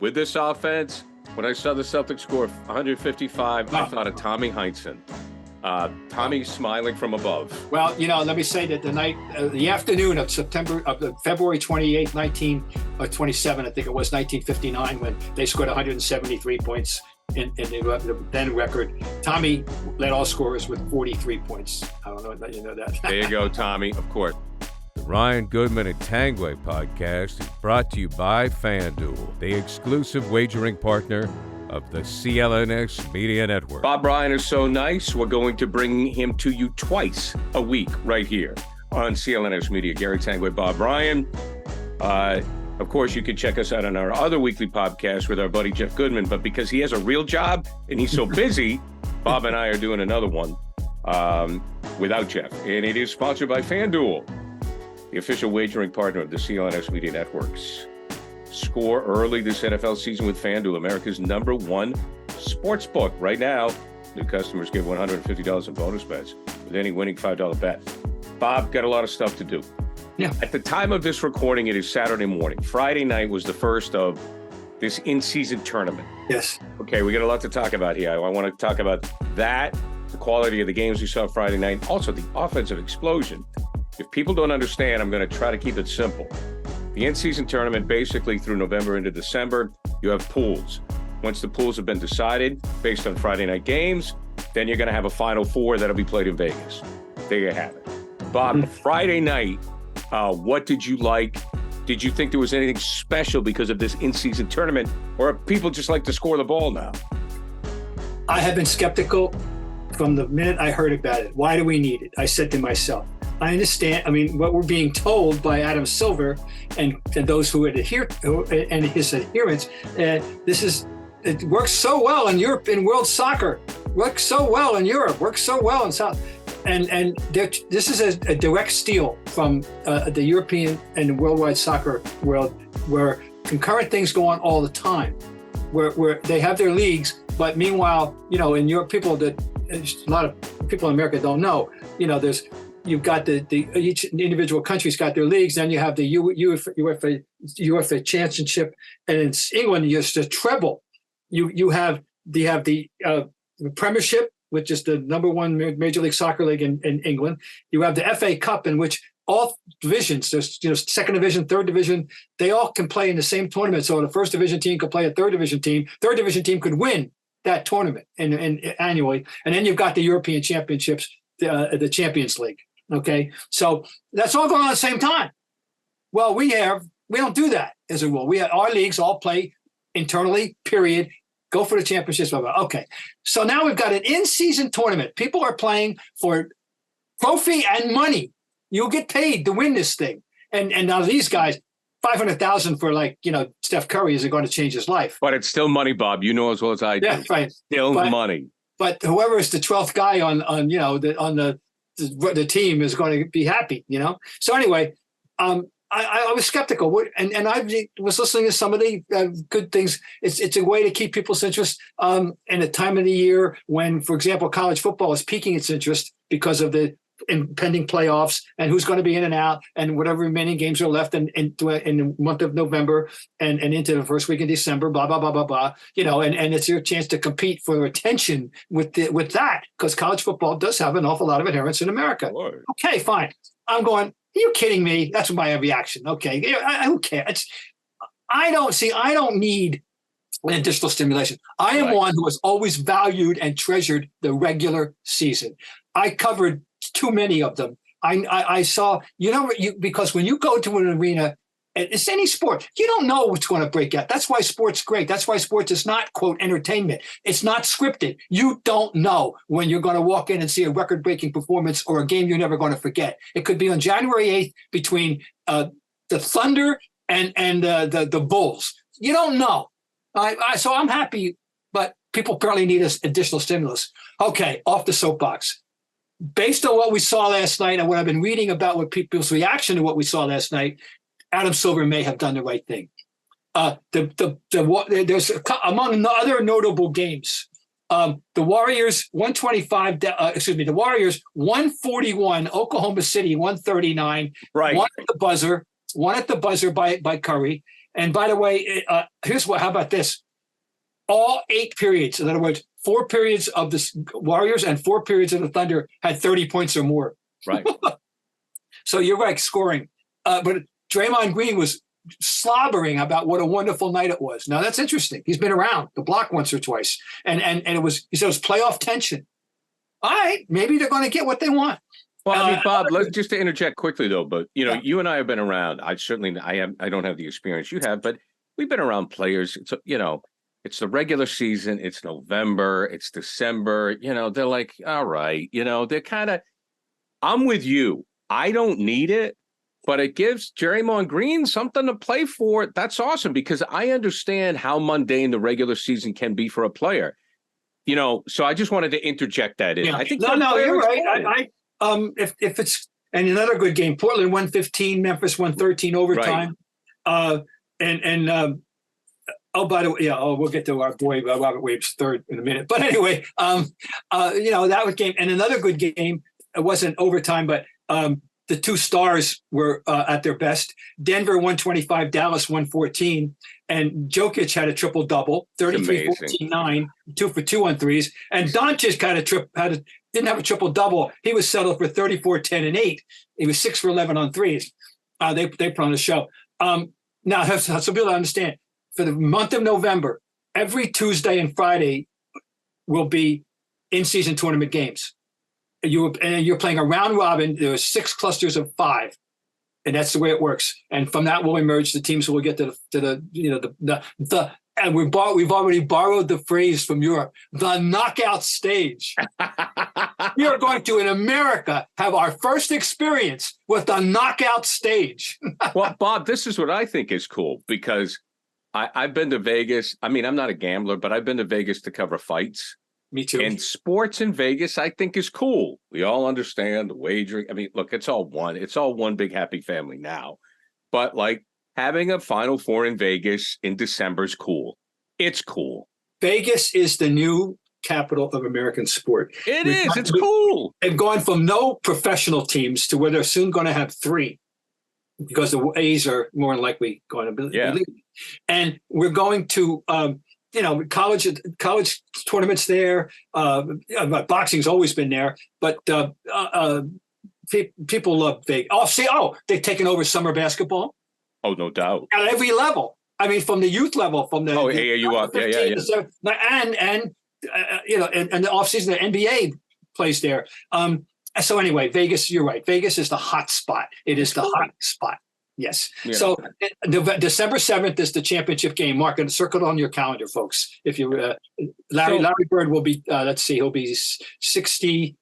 with this offense, when I saw the Celtics score 155, I thought of Tommy Heinsohn. Tommy smiling from above. Well, let me say that the afternoon of February 28, 1927, I think it was 1959, when they scored 173 points in the then record. Tommy led all scorers with 43 points. I don't know if you know that. There you go, Tommy, of course. The Ryan Goodman and Tanguay podcast is brought to you by FanDuel, the exclusive wagering partner of the CLNS Media Network. Bob Bryan is so nice, we're going to bring him to you twice a week right here on CLNS Media. Gary Tanguay, Bob Bryan. Of course, you can check us out on our other weekly podcast with our buddy Jeff Goodman, but because he has a real job and he's so busy, Bob and I are doing another one without Jeff. And it is sponsored by FanDuel, the official wagering partner of the CLNS Media Networks. Score early this NFL season with FanDuel, America's #1 sports book. Right now, new customers get $150 in bonus bets with any winning $5 bet. Bob, got a lot of stuff to do. Yeah. At the time of this recording, it is Saturday morning. Friday night was the first of this in-season tournament. Yes. Okay, we got a lot to talk about here. I want to talk about that, the quality of the games we saw Friday night, also the offensive explosion. If people don't understand, I'm going to try to keep it simple. The in-season tournament, basically through November into December, you have pools. Once the pools have been decided based on Friday night games, then you're going to have a Final Four that'll be played in Vegas. There you have it. Bob, Friday night, what did you like? Did you think there was anything special because of this in-season tournament, or are people just like to score the ball now? I have been skeptical from the minute I heard about it. Why do we need it? I said to myself, I understand. I mean, what we're being told by Adam Silver and those who adhere and his adherents, it works so well in Europe, in world soccer, works so well in Europe, works so well in South. And this is a direct steal from the European and worldwide soccer world, where concurrent things go on all the time, where they have their leagues, but meanwhile, in Europe, a lot of people in America don't know, you've got each individual country's got their leagues, then you have the UEFA Championship, and in England, it's the treble. You have the Premiership, which is the #1 Major League Soccer league in England. You have the FA Cup, in which all divisions, there's second division, third division, they all can play in the same tournament. So the first division team could play a third division team. Third division team could win that tournament and annually. And then you've got the European Championships, the Champions League. Okay, so that's all going on at the same time. Well, we don't do that as a rule. Our leagues all play internally, period. Go for the championships. Blah, blah. Okay, so now we've got an in-season tournament. People are playing for trophy and money. You'll get paid to win this thing. And now these guys, $500,000 for Steph Curry isn't going to change his life. But it's still money, Bob. You know as well as I do. Yeah, right. Still money. But whoever is the 12th guy on the team is going to be happy, So anyway, I was skeptical, and I was listening to some of the good things. It's a way to keep people's interest in a time of the year when, for example, college football is piquing its interest because of the impending playoffs and who's going to be in and out and whatever remaining games are left in the month of November and into the first week in December, blah, blah, blah, blah, blah, and it's your chance to compete for attention with that, because college football does have an awful lot of adherents in America. Lord. Okay, fine. I'm going, are you kidding me? That's my reaction. Okay. Who cares? I don't need an additional stimulation. I am one who has always valued and treasured the regular season. I covered too many of them. I saw, because when you go to an arena, it's any sport, you don't know what's going to break out. That's why sport's great. That's why sports is not, quote, entertainment. It's not scripted. You don't know when you're going to walk in and see a record-breaking performance or a game you're never going to forget. It could be on January 8th between the Thunder and the Bulls. You don't know. So I'm happy, but people apparently need additional stimulus. Okay, off the soapbox. Based on what we saw last night and what I've been reading about what people's reaction to what we saw last night, Adam Silver may have done the right thing. There's among the other notable games, the Warriors 125. The Warriors 141, Oklahoma City 139. Right. One at the buzzer by Curry, And by the way, how about this? All 8 periods, in other words, 4 periods of the Warriors and 4 periods of the Thunder had 30 points or more. Right. So you're right, scoring. But Draymond Green was slobbering about what a wonderful night it was. Now that's interesting. He's been around the block once or twice, and he said it was playoff tension. All right, maybe they're going to get what they want. Well, I mean, Bob, just to interject quickly though, but you and I have been around. I don't have the experience you have, but we've been around players. It's it's the regular season. It's November. It's December. They're like, all right. They're kind of. I'm with you. I don't need it. But it gives Draymond Green something to play for. That's awesome because I understand how mundane the regular season can be for a player. So I just wanted to interject that in. Yeah. I think no, you're right. If it's and another good game, Portland 115, Memphis 113 overtime. Right. By the way, we'll get to our boy Robert Williams third in a minute. But anyway, that was game and another good game. It wasn't overtime, but the 2 stars were at their best. Denver 125, Dallas 114, and Jokic had a triple double, 33, 14, 9, 2 for 2 on threes. And Doncic didn't have a triple double. He was settled for 34, 10, and 8. He was 6 for 11 on threes. They put on the show. Now, so people understand, for the month of November, every Tuesday and Friday will be in-season tournament games. You're playing a round robin. There are 6 clusters of 5, and that's the way it works. And from that will emerge the teams who will get to the and we've already borrowed the phrase from Europe, the knockout stage. We are going to, in America, have our first experience with the knockout stage. Well, Bob, this is what I think is cool because I've been to Vegas. I mean, I'm not a gambler, but I've been to Vegas to cover fights. Me too. And sports in Vegas, I think, is cool. We all understand the wagering. I mean, look, it's all one big happy family now. But like having a Final Four in Vegas in December is cool. It's cool. Vegas is the new capital of American sport. It's cool. They've gone from no professional teams to where they're soon going to have 3 because the A's are more than likely going to be. Yeah. And we're going to college tournaments there. Boxing's always been there, but people love Vegas. They've taken over summer basketball. Oh, no doubt. At every level. I mean, from the youth level, from the AAU up, and the offseason, the NBA plays there. So anyway, Vegas, you're right. Vegas is the hot spot. It is the hot spot. Yes. Yeah. So December 7th is the championship game. Mark it, circle it on your calendar, folks. If you Larry Bird will be he'll be 60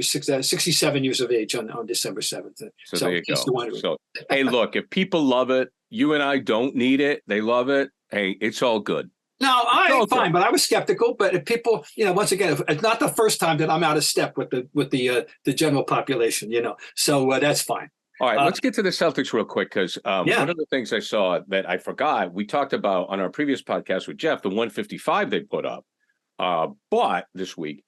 67 years of age on December 7th. So there you go. So hey, look, if people love it, you and I don't need it. They love it. Hey, it's all good. No, I'm fine, but I was skeptical. But if people, once again, it's not the first time that I'm out of step with the general population, so that's fine. All right, let's get to the Celtics real quick because one of the things I saw that I forgot, we talked about on our previous podcast with Jeff, the 155 they put up, but this week,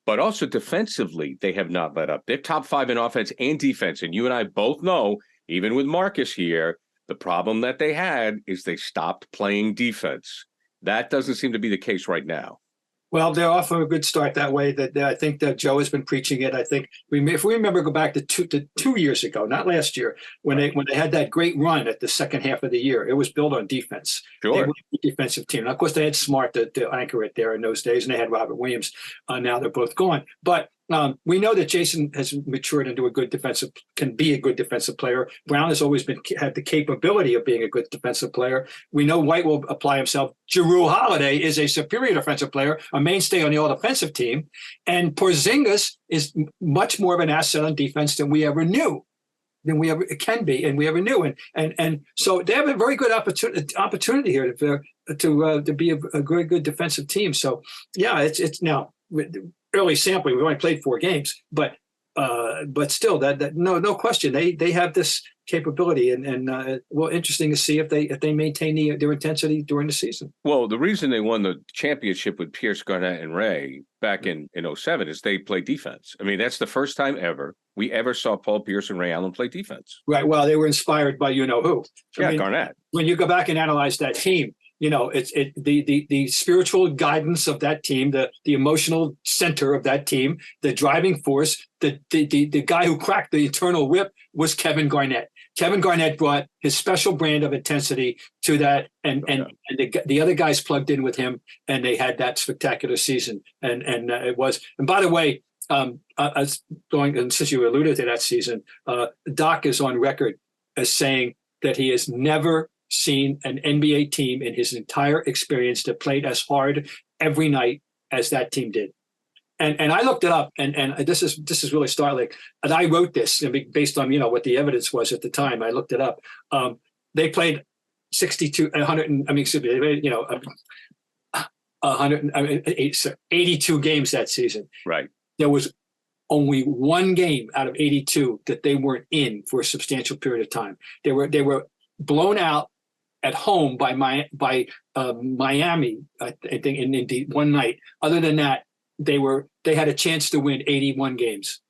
but also defensively, they have not let up. They're top 5 in offense and defense, and you and I both know, even with Marcus here, the problem that they had is they stopped playing defense. That doesn't seem to be the case right now. Well, they're off to a good start that way. That I think that Joe has been preaching it. I think if we remember, go back to 2 years ago, not last year, when they had that great run at the second half of the year, it was built on defense. Sure. They were a defensive team. Now, of course, they had Smart to anchor it there in those days, and they had Robert Williams. Now they're both gone, but. We know that Jason has matured into can be a good defensive player. Brown has always had the capability of being a good defensive player. We know White will apply himself. Jrue Holiday is a superior defensive player, a mainstay on the all-defensive team. And Porzingis is much more of an asset on defense than we ever knew, it can be, and we ever knew. And so they have a very good opportunity here to be a very good defensive team. So, yeah, it's now – early sampling. We only played 4 games, but But still, that no question, they have this capability, and well, interesting to see if they maintain their intensity during the season. Well, the reason they won the championship with Pierce, Garnett, and Ray back in 07 is they played defense. I mean, that's the first time we ever saw Paul Pierce and Ray Allen play defense. Right. Well, they were inspired by who. Garnett. When you go back and analyze that team, the spiritual guidance of that team, the emotional center of that team, the driving force, the guy who cracked the eternal whip was Kevin Garnett. Kevin Garnett brought his special brand of intensity to that, and the other guys plugged in with him, and they had that spectacular season. And it was. And by the way, since you alluded to that season, Doc is on record as saying that he has never seen an NBA team in his entire experience that played as hard every night as that team did. And I looked it up, and this is really startling. And I wrote this based on what the evidence was at the time. I looked it up. They played 82 games that season. Right. There was only one game out of 82 that they weren't in for a substantial period of time. They were blown out at home by Miami, I think, in the one night. Other than that, they had a chance to win 81 games.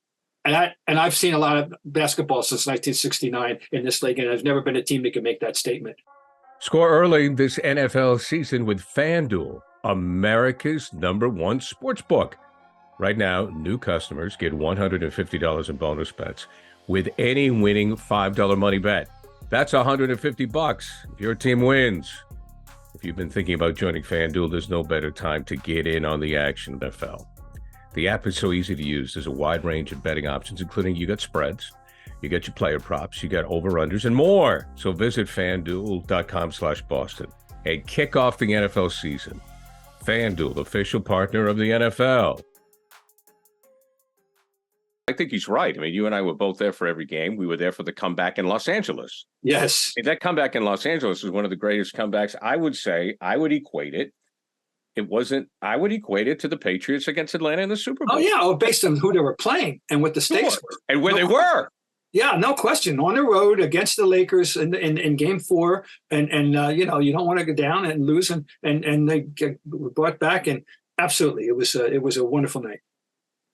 And I've seen a lot of basketball since 1969 in this league, and there's never been a team that can make that statement. Score early this NFL season with FanDuel, America's #1 sports book. Right now, new customers get $150 in bonus bets with any winning $5 money bet. That's $150 if your team wins. If you've been thinking about joining FanDuel, there's no better time to get in on the action, NFL. The app is so easy to use. There's a wide range of betting options, including you got spreads, you got your player props, you got over-unders, and more. So visit FanDuel.com/Boston and kick off the NFL season. FanDuel, official partner of the NFL. I think he's right. I mean, you and I were both there for every game. We were there for the comeback in Los Angeles. Yes. I mean, that comeback in Los Angeles was one of the greatest comebacks. I would equate it. I would equate it to the Patriots against Atlanta in the Super Bowl. Oh, yeah. Based on who they were playing and what the stakes were. And where they were. Yeah, no question. On the road against the Lakers in Game 4, and you don't want to go down and lose, and they get brought back, and absolutely, it was a wonderful night.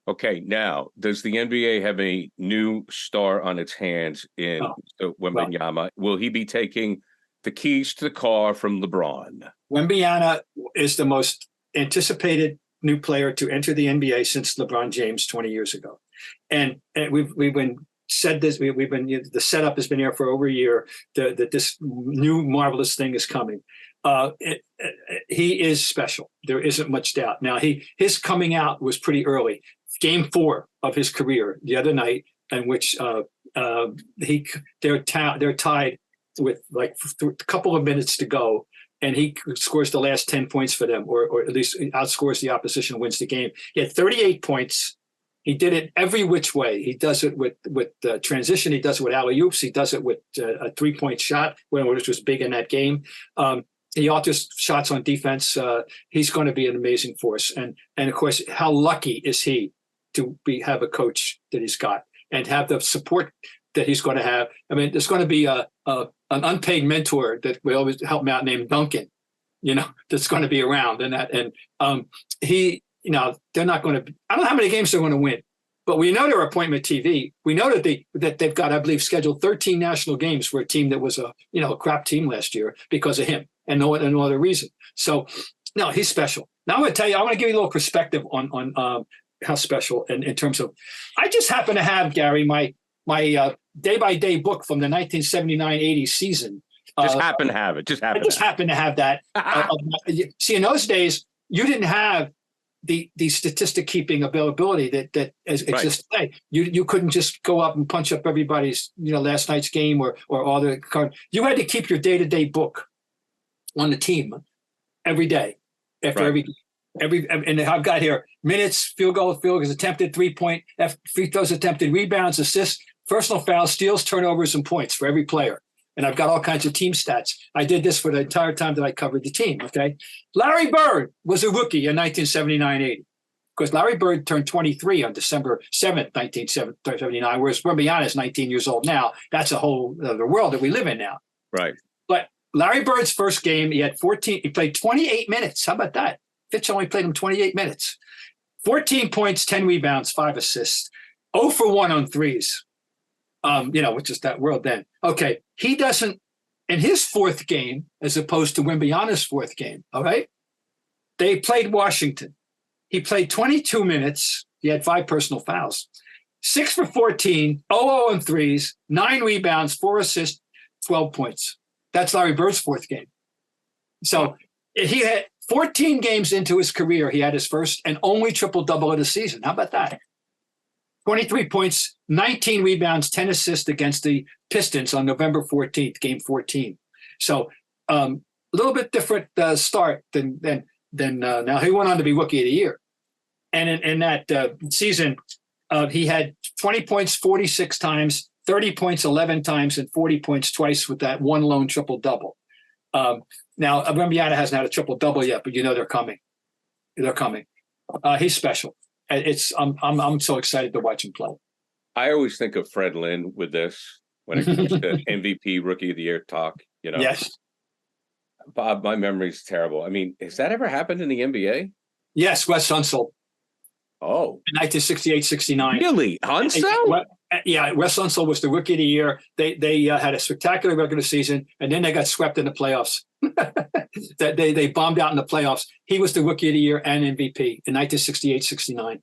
Okay, now does the NBA have a new star on its hands in Wembanyama? Well, will he be taking the keys to the car from LeBron? Wembanyama is the most anticipated new player to enter the NBA since LeBron James 20 years ago, and we've been. Said this, we've been, the setup has been here for over a year, that this new marvelous thing is coming. He is special. There isn't much doubt. Now, his coming out was pretty early. Game 4 of his career the other night, in which they're tied with like a couple of minutes to go, and he scores the last 10 points for them, or at least outscores the opposition, wins the game. He had 38 points. He did it every which way. He does it with transition. He does it with alley-oops. He does it with a three-point shot, which was big in that game. He alters shots on defense. He's going to be an amazing force. And of course, how lucky is he to have a coach that he's got and have the support that he's going to have. I mean, there's going to be an unpaid mentor that will always help him out named Duncan, that's going to be around. And they're not going to. I don't know how many games they're going to win, but we know they're appointment TV. We know that they've got, I believe, scheduled 13 national games for a team that was a crap team last year because of him and no other reason. So, no, he's special. Now I'm going to tell you. I want to give you a little perspective on how special in terms of. I just happen to have, Gary, my day-by-day book from the 1979-80 season. Just happen to have it. I just happen to have that. See, in those days, you didn't have the statistic keeping availability that exists today. You couldn't just go up and punch up everybody's last night's game or all the card. You had to keep your day-to-day book on the team every day after every and I've got here minutes, field goals attempted, 3-point, free throws attempted, rebounds, assists, personal fouls, steals, turnovers, and points for every player. And I've got all kinds of team stats. I did this for the entire time that I covered the team, okay? Larry Bird was a rookie in 1979-80. because Larry Bird turned 23 on December 7th, 1979, whereas Wembanyama is 19 years old now. That's a whole other world that we live in now. Right. But Larry Bird's first game, he played 28 minutes. How about that? Fitch only played him 28 minutes. 14 points, 10 rebounds, 5 assists, 0 for 1 on threes, which is that world then. Okay, he doesn't, in his fourth game, as opposed to Wembanyama's fourth game, all right? They played Washington. He played 22 minutes. He had 5 personal fouls. 6 for 14, 0 on threes, 9 rebounds, 4 assists, 12 points. That's Larry Bird's fourth game. So he had 14 games into his career, he had his first and only triple-double of the season. How about that? 23 points, 19 rebounds, 10 assists against the Pistons on November 14th, game 14. So a little bit different start than now. He went on to be Rookie of the Year. And in that season, he had 20 points 46 times, 30 points 11 times, and 40 points twice with that one lone triple-double. Now, Wembanyama hasn't had a triple-double yet, but they're coming. They're coming. He's special. I'm so excited to watch him play. I always think of Fred Lynn with this when it comes to MVP, Rookie of the Year talk. Yes. Bob, my memory's terrible. I mean, has that ever happened in the NBA? Yes, Wes Unseld. Oh. In 1968-69. Really? Unseld? Yeah, Wes Unseld was the Rookie of the Year. They had a spectacular regular season, and then they got swept in the playoffs. They bombed out in the playoffs. He was the Rookie of the Year and MVP in 1968-69.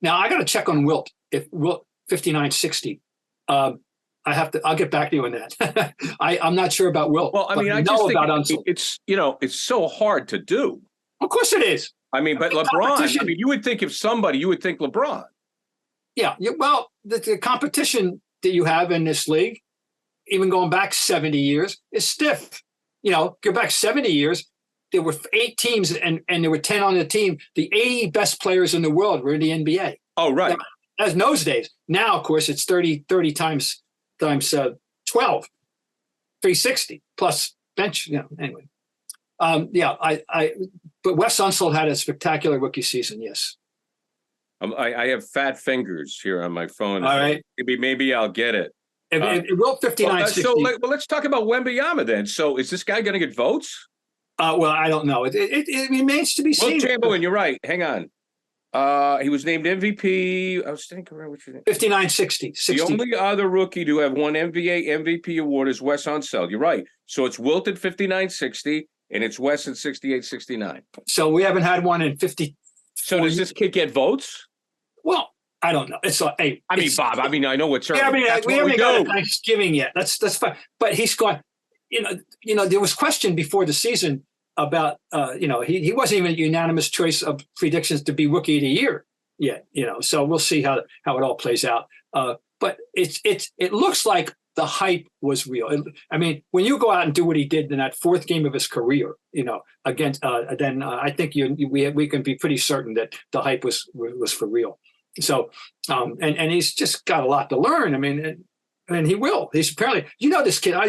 Now, I got to check on Wilt. If Wilt 59-60. I'll get back to you on that. I'm not sure about Wilt. Well, I mean, I just think it's so hard to do. Of course it is. I mean, but LeBron, I mean, you would think you would think LeBron. Yeah. Well, the competition that you have in this league, even going back 70 years, is stiff. Go back 70 years, there were 8 teams and there were 10 on the team. The 80 best players in the world were in the NBA. Oh, right. As in those days. Now, of course, it's 30 times 12, 360 plus bench. Anyway. But Wes Unseld had a spectacular rookie season. Yes. I have fat fingers here on my phone. All right. Maybe I'll get it. It will 59-60. Let's talk about Wembanyama then. So is this guy going to get votes? Well, I don't know. It remains to be seen. Well, Chamberlain, you're right. Hang on. He was named MVP. I was thinking around what you think. 59-60. The only other rookie to have won NBA MVP award is Wes Unseld. You're right. So it's Wilt at 59-60. And it's Wes at 68-69. So we haven't had one in 50. So does this kid get votes? Well, I don't know. Bob. I mean, I know what's. Yeah, we haven't got Thanksgiving yet. That's fine. But he's gone. There was question before the season about. He wasn't even a unanimous choice of predictions to be Rookie of the Year yet. So we'll see how it all plays out. But it looks like the hype was real. I mean, when you go out and do what he did in that fourth game of his career, against, then I think we can be pretty certain that the hype was for real. So, and he's just got a lot to learn. I mean, and he will. He's apparently, this kid. I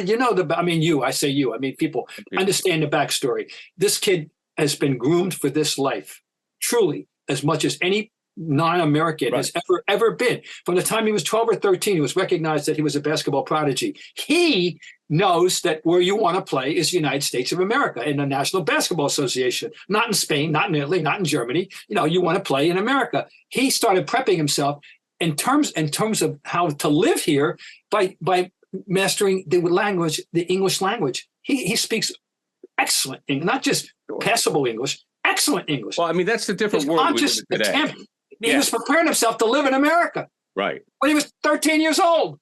say you. I mean, people understand the backstory. This kid has been groomed for this life, truly, as much as any non-American has ever been. From the time he was 12 or 13, he was recognized that he was a basketball prodigy. He knows that where you want to play is the United States of America in the National Basketball Association, not in Spain, not in Italy, not in Germany. You want to play in America. He started prepping himself in terms of how to live here by mastering the language, the English language. He speaks excellent English, not just passable English, excellent English. Well, I mean, that's the different world we live in today. He was preparing himself to live in America. Right. When he was 13 years old.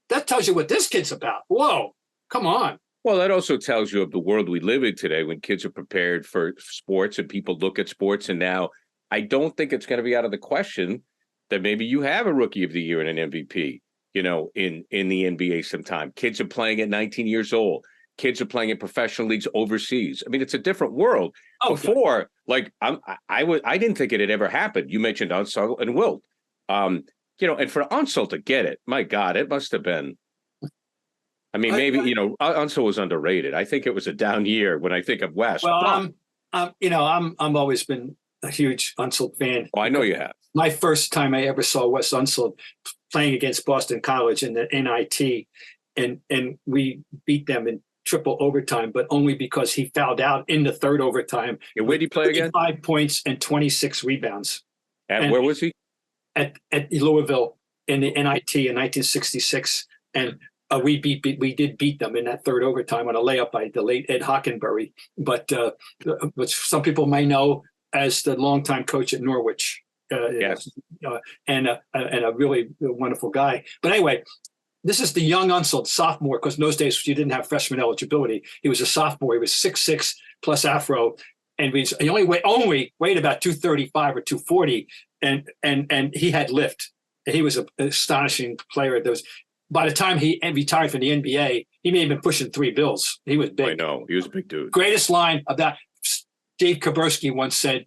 That tells you what this kid's about. Whoa, come on. Well, that also tells you of the world we live in today when kids are prepared for sports and people look at sports. And now I don't think it's going to be out of the question that maybe you have a Rookie of the Year and an MVP, in the NBA sometime. Kids are playing at 19 years old. Kids are playing in professional leagues overseas. I mean, it's a different world. Before, I didn't think it had ever happened. You mentioned Unseld and Wilt. And for Unseld to get it, my God, it must have been. I mean, maybe Unseld was underrated. I think it was a down year when I think of West. Well, I'm always been a huge Unseld fan. Oh, I know you have. My first time I ever saw Wes Unseld playing against Boston College in the NIT, and we beat them in triple overtime, but only because he fouled out in the third overtime. Yeah, where did he play again? 5 points and 26 rebounds. Where was he? At Louisville in the NIT in 1966, and we did beat them in that third overtime on a layup by the late Ed Hockenberry, but which some people may know as the longtime coach at Norwich. Yes, and a really wonderful guy. But anyway, this is the young Unseld, sophomore, because in those days you didn't have freshman eligibility. He was a sophomore. He was 6'6" plus afro, and he only weighed about 235 or 240, and he had lift. He was an astonishing player. By the time he retired from the NBA, he may have been pushing 3 bills. He was big. I know. He was a big dude. Greatest line of that, Dave Kaburski once said,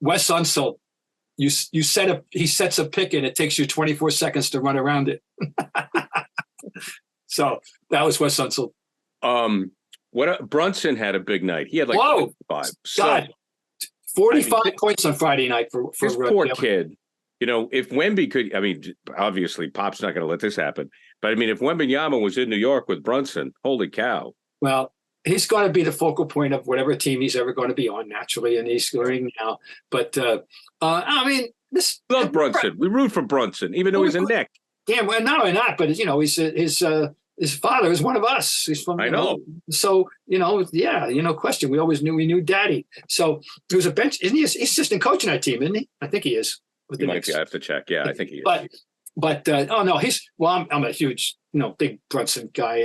Wes Unseld, he sets a pick and it takes you 24 seconds to run around it. So that was Wes Unseld. Brunson had a big night. He had like 5. God, 45 points on Friday night for this poor kid. You know, if Wemby could, I mean, obviously Pop's not going to let this happen. But I mean, if Wembanyama was in New York with Brunson, holy cow. Well, he's going to be the focal point of whatever team he's ever going to be on, naturally, and he's learning now. But I mean, love Brunson. We root for Brunson, even though he's a Knick. Yeah, well, not only that, but his father is one of us. He's from. I know. So question. We knew Daddy. So he was a bench. Isn't he? He's assistant coach in that team, isn't he? I think he is. He might be. I have to check. Yeah, I think he is. But no, I'm a huge big Brunson guy,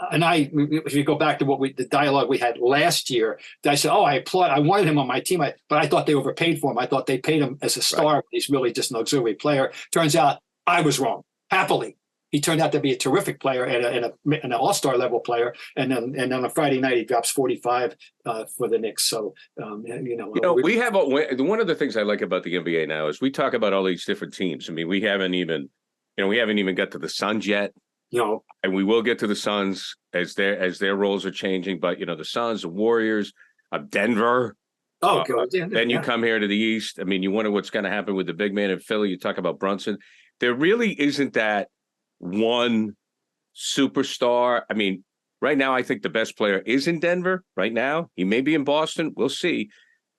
if you go back to the dialogue we had last year, I said, I wanted him on my team, but I thought they overpaid for him. I thought they paid him as a star. Right. He's really just an auxiliary player. Turns out I was wrong. Happily, he turned out to be a terrific player and an all-star level player. And then on a Friday night, he drops 45 for the Knicks. So we have one of the things I like about the NBA now is we talk about all these different teams. I mean, we haven't even got to the Suns yet. And we will get to the Suns as their roles are changing. But the Suns, the Warriors, Denver. Oh, God. Then you come here to the East. I mean, you wonder what's going to happen with the big man in Philly. You talk about Brunson. There really isn't that one superstar. I mean, right now, I think the best player is in Denver. Right now, he may be in Boston. We'll see.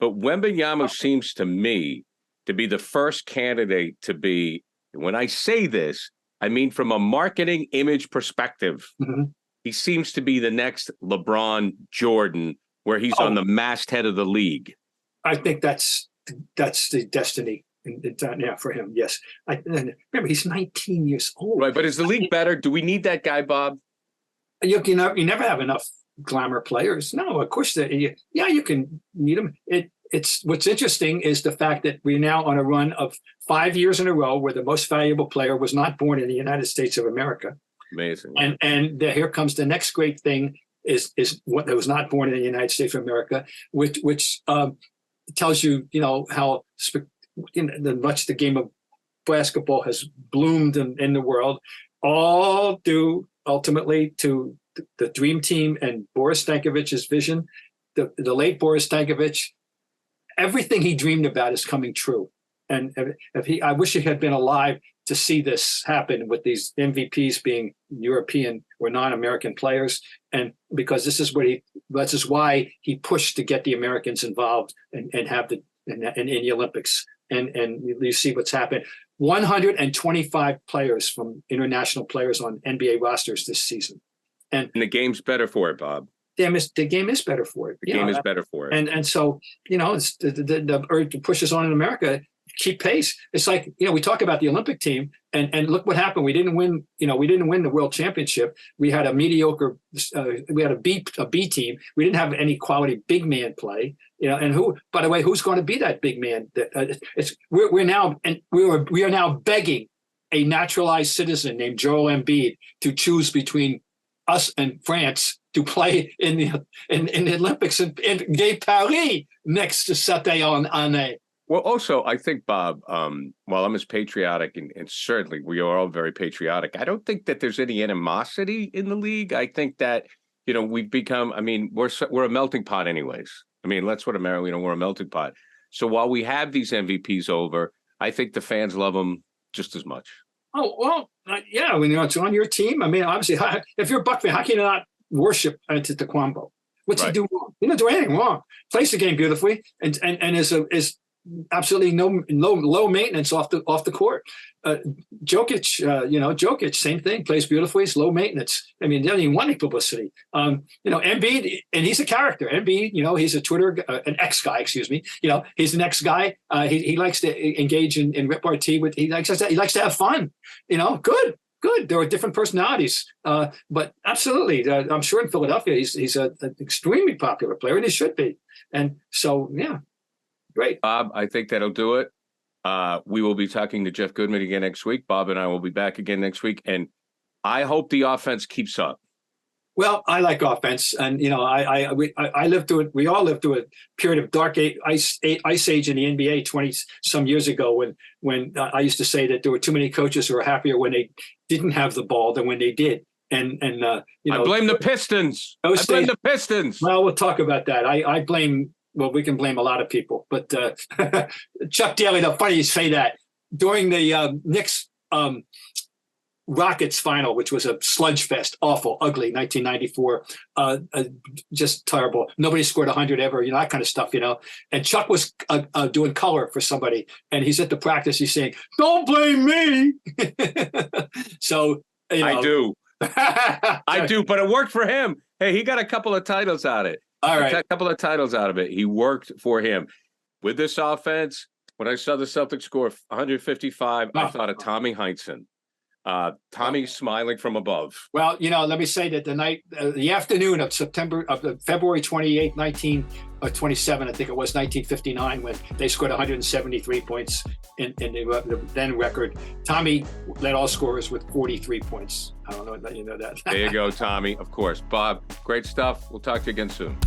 But Wembanyama seems to me to be the first candidate to be. When I say this, I mean, from a marketing image perspective, he seems to be the next LeBron Jordan, where he's on the masthead of the league. I think that's the destiny for him. Yes. Remember, he's 19 years old. Right. But is the league better? Do we need that guy, Bob? You never have enough glamour players. No, of course. You can need them. It's what's interesting is the fact that we're now on a run of 5 years in a row where the most valuable player was not born in the United States of America. Amazing. And here comes the next great thing is what that was not born in the United States of America, which tells you how much the game of basketball has bloomed in the world, all due ultimately to the dream team and Boris Stankovic's vision. The late Boris Stankovic. Everything he dreamed about is coming true. And I wish he had been alive to see this happen with these MVPs being European or non-American players. And because this is why he pushed to get the Americans involved and have in the Olympics. And you see what's happened. 125 players from international players on NBA rosters this season. And the game's better for it, Bob. The game is better for it. The game is better for it. And so, it's the urge pushes on in America, keep pace. It's like, we talk about the Olympic team and look what happened. We didn't win, we didn't win the world championship. We had a mediocre, we had a B team. We didn't have any quality big man play, and by the way, who's going to be that big man? We are now begging a naturalized citizen named Joel Embiid to choose between us and France to play in the Olympics in Gay Paris next to Saté-en-Ané. Well, also, I think, Bob, while I'm as patriotic, and certainly we are all very patriotic, I don't think that there's any animosity in the league. I think that, we've become, we're a melting pot anyways. I mean, that's what America, we're a melting pot. So while we have these MVPs over, I think the fans love them just as much. Oh, well, yeah, when it's on your team. I mean, obviously, if you're a Buck fan, how can you not worship Antetokounmpo? What's he do wrong? He didn't do anything wrong. Plays the game beautifully and is absolutely no low maintenance off the court. Jokic, same thing, plays beautifully. It's low maintenance. I mean, he doesn't even want any publicity. Embiid, and he's a character. Embiid, he's a Twitter, an ex guy, excuse me. He's an ex guy. He likes to engage in repartee with. He likes to have fun. Good. There are different personalities, but absolutely, I'm sure in Philadelphia he's an extremely popular player, and he should be. And so, yeah. Great. Bob, I think that'll do it. We will be talking to Jeff Goodman again next week. Bob and I will be back again next week. And I hope the offense keeps up. Well, I like offense. And, I lived through it. We all lived through a period of dark ice age in the NBA 20 some years ago when I used to say that there were too many coaches who were happier when they didn't have the ball than when they did. I blame the Pistons. Blame the Pistons. Well, we'll talk about that. I blame. Well, we can blame a lot of people, but Chuck Daly, the funny you say that. During the Knicks Rockets final, which was a sludge fest, awful, ugly, 1994, just terrible. Nobody scored 100 ever, that kind of stuff, And Chuck was doing color for somebody, and he's at the practice. He's saying, "Don't blame me." So, I do. I do, but it worked for him. Hey, he got a couple of titles out of it. All right. A couple of titles out of it. He worked for him. With this offense, when I saw the Celtics score 155, I thought of Tommy Heinsohn. Tommy smiling from above. Well, let me say that the afternoon of February 28, 1927, I think it was 1959, when they scored 173 points in the then record. Tommy led all scorers with 43 points. I don't know if you know that. There you go, Tommy. Of course. Bob, great stuff. We'll talk to you again soon.